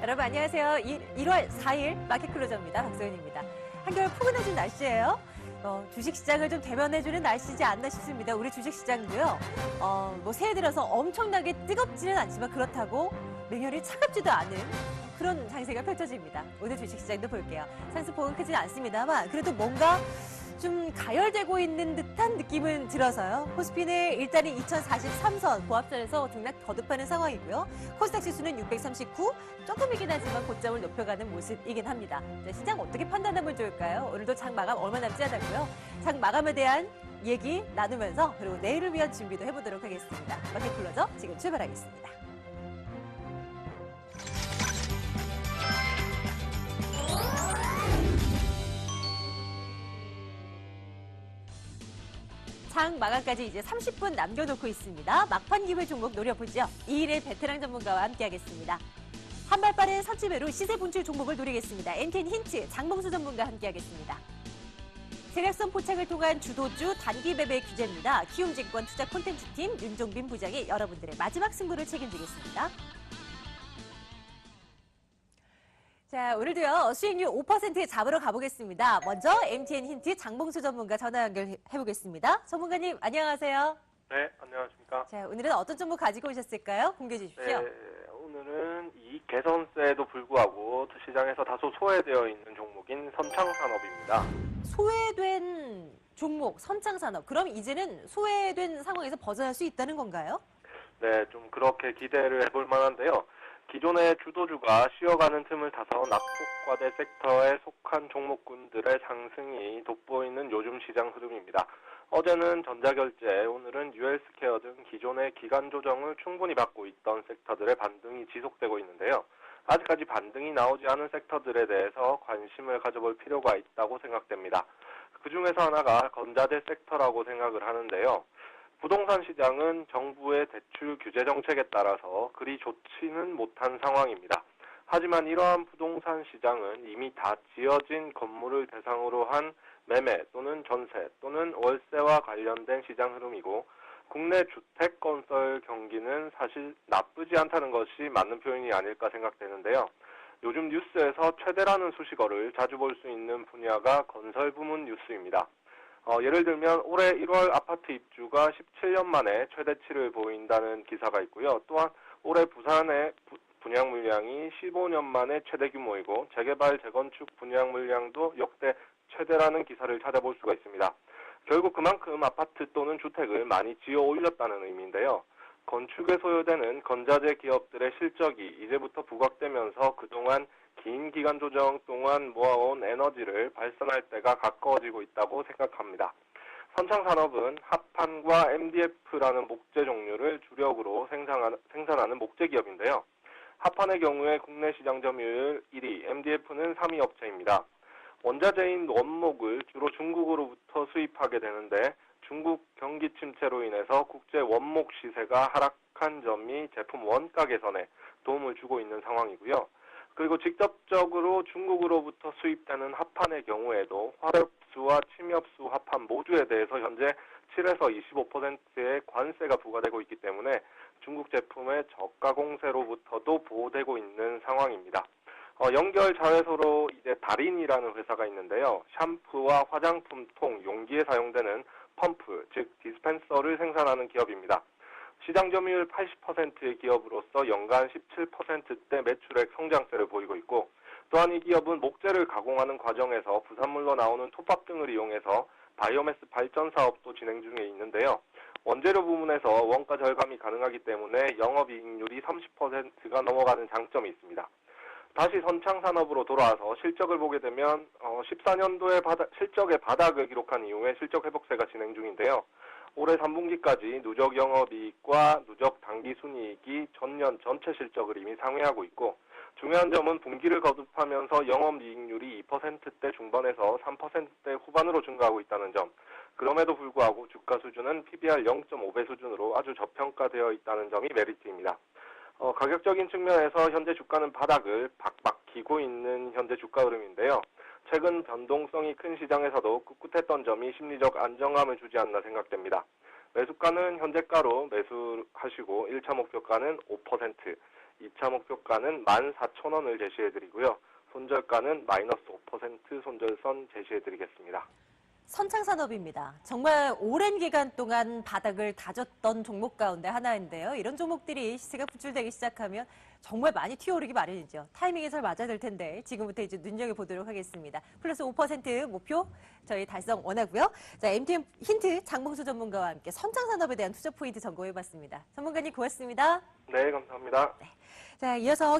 여러분 안녕하세요. 1월 4일 마켓 클로저입니다. 박소연입니다. 한겨울 포근해진 날씨예요. 주식시장을 좀 대변해주는 날씨지 않나 싶습니다. 우리 주식시장도요. 새해 들어서 엄청나게 뜨겁지는 않지만 그렇다고 맹렬히 차갑지도 않은 그런 장세가 펼쳐집니다. 오늘 주식시장도 볼게요. 상승폭은 크진 않습니다만 그래도 뭔가 좀 가열되고 있는 듯한 느낌은 들어서요. 코스피는 일단은 2043선 고압선에서 등락 거듭하는 상황이고요. 코스닥 지수는 639, 조금이긴 하지만 고점을 높여가는 모습이긴 합니다. 자, 시장 어떻게 판단하면 좋을까요? 오늘도 장 마감 얼마 남지 않았고요. 장 마감에 대한 얘기 나누면서 그리고 내일을 위한 준비도 해보도록 하겠습니다. 마켓 클로저 지금 출발하겠습니다. 장 마감까지 이제 30분 남겨놓고 있습니다. 막판 기회 종목 노려보죠. 2일의 베테랑 전문가와 함께하겠습니다. 한발 빠른 선취매로 시세 분출 종목을 노리겠습니다. 엔텐 힌트 장봉수 전문가 함께하겠습니다. 세력선 포착을 통한 주도주 단기 매매 규제입니다. 키움증권 투자 콘텐츠팀 윤종빈 부장이 여러분들의 마지막 승부를 책임지겠습니다. 자, 오늘도요, 수익률 5% 잡으러 가보겠습니다. 먼저 MTN 힌트 장봉수 전문가 전화 연결해보겠습니다. 전문가님, 안녕하세요. 네, 안녕하십니까. 자, 오늘은 어떤 정보 가지고 오셨을까요? 공개해 주십시오. 네, 오늘은 이익 개선세에도 불구하고 시장에서 다소 소외되어 있는 종목인 선창산업입니다. 소외된 종목, 선창산업. 그럼 이제는 소외된 상황에서 벗어날 수 있다는 건가요? 네, 좀 그렇게 기대를 해볼 만한데요. 기존의 주도주가 쉬어가는 틈을 타서 낙폭과대 섹터에 속한 종목군들의 상승이 돋보이는 요즘 시장 흐름입니다. 어제는 전자결제, 오늘은 UL스케어 등 기존의 기간 조정을 충분히 받고 있던 섹터들의 반등이 지속되고 있는데요. 아직까지 반등이 나오지 않은 섹터들에 대해서 관심을 가져볼 필요가 있다고 생각됩니다. 그 중에서 하나가 건자재 섹터라고 생각을 하는데요. 부동산 시장은 정부의 대출 규제 정책에 따라서 그리 좋지는 못한 상황입니다. 하지만 이러한 부동산 시장은 이미 다 지어진 건물을 대상으로 한 매매 또는 전세 또는 월세와 관련된 시장 흐름이고 국내 주택 건설 경기는 사실 나쁘지 않다는 것이 맞는 표현이 아닐까 생각되는데요. 요즘 뉴스에서 최대라는 수식어를 자주 볼 수 있는 분야가 건설 부문 뉴스입니다. 예를 들면 올해 1월 아파트 입주가 17년 만에 최대치를 보인다는 기사가 있고요. 또한 올해 부산의 분양 물량이 15년 만에 최대 규모이고 재개발, 재건축 분양 물량도 역대 최대라는 기사를 찾아볼 수가 있습니다. 결국 그만큼 아파트 또는 주택을 많이 지어 올렸다는 의미인데요. 건축에 소요되는 건자재 기업들의 실적이 이제부터 부각되면서 그동안 긴 기간 조정 동안 모아온 에너지를 발산할 때가 가까워지고 있다고 생각합니다. 선창산업은 합판과 MDF라는 목재 종류를 주력으로 생산하는 목재 기업인데요. 합판의 경우에 국내 시장 점유율 1위, MDF는 3위 업체입니다. 원자재인 원목을 주로 중국으로부터 수입하게 되는데 중국 경기 침체로 인해서 국제 원목 시세가 하락한 점이 제품 원가 개선에 도움을 주고 있는 상황이고요. 그리고 직접적으로 중국으로부터 수입되는 합판의 경우에도 화력수와 침엽수 합판 모두에 대해서 현재 7에서 25%의 관세가 부과되고 있기 때문에 중국 제품의 저가 공세로부터도 보호되고 있는 상황입니다. 연결 자회소로 이제 달인이라는 회사가 있는데요. 샴푸와 화장품 통, 용기에 사용되는 펌프, 즉 디스펜서를 생산하는 기업입니다. 시장 점유율 80%의 기업으로서 연간 17%대 매출액 성장세를 보이고 있고 또한 이 기업은 목재를 가공하는 과정에서 부산물로 나오는 톱밥 등을 이용해서 바이오매스 발전 사업도 진행 중에 있는데요. 원재료 부문에서 원가 절감이 가능하기 때문에 영업이익률이 30%가 넘어가는 장점이 있습니다. 다시 선창산업으로 돌아와서 실적을 보게 되면 14년도에 실적의 바닥을 기록한 이후에 실적 회복세가 진행 중인데요. 올해 3분기까지 누적 영업이익과 누적 당기순이익이 전년 전체 실적을 이미 상회하고 있고 중요한 점은 분기를 거듭하면서 영업이익률이 2%대 중반에서 3%대 후반으로 증가하고 있다는 점. 그럼에도 불구하고 주가 수준은 PBR 0.5배 수준으로 아주 저평가되어 있다는 점이 메리트입니다. 가격적인 측면에서 현재 주가는 바닥을 박박 기고 있는 현재 주가 흐름인데요. 최근 변동성이 큰 시장에서도 꿋꿋했던 점이 심리적 안정감을 주지 않나 생각됩니다. 매수가는 현재가로 매수하시고 1차 목표가는 5%, 2차 목표가는 14,000원을 제시해드리고요. 손절가는 마이너스 5% 손절선 제시해드리겠습니다. 선창산업입니다. 정말 오랜 기간 동안 바닥을 다졌던 종목 가운데 하나인데요. 이런 종목들이 시세가 부출되기 시작하면 정말 많이 튀어오르기 마련이죠. 타이밍이 잘 맞아야 될 텐데 지금부터 이제 눈여겨보도록 하겠습니다. 플러스 5% 목표 저희 달성 원하고요. 자, MTN 힌트 장봉수 전문가와 함께 선창산업에 대한 투자 포인트 점검해봤습니다. 전문가님 고맙습니다. 네, 감사합니다. 자, 이어서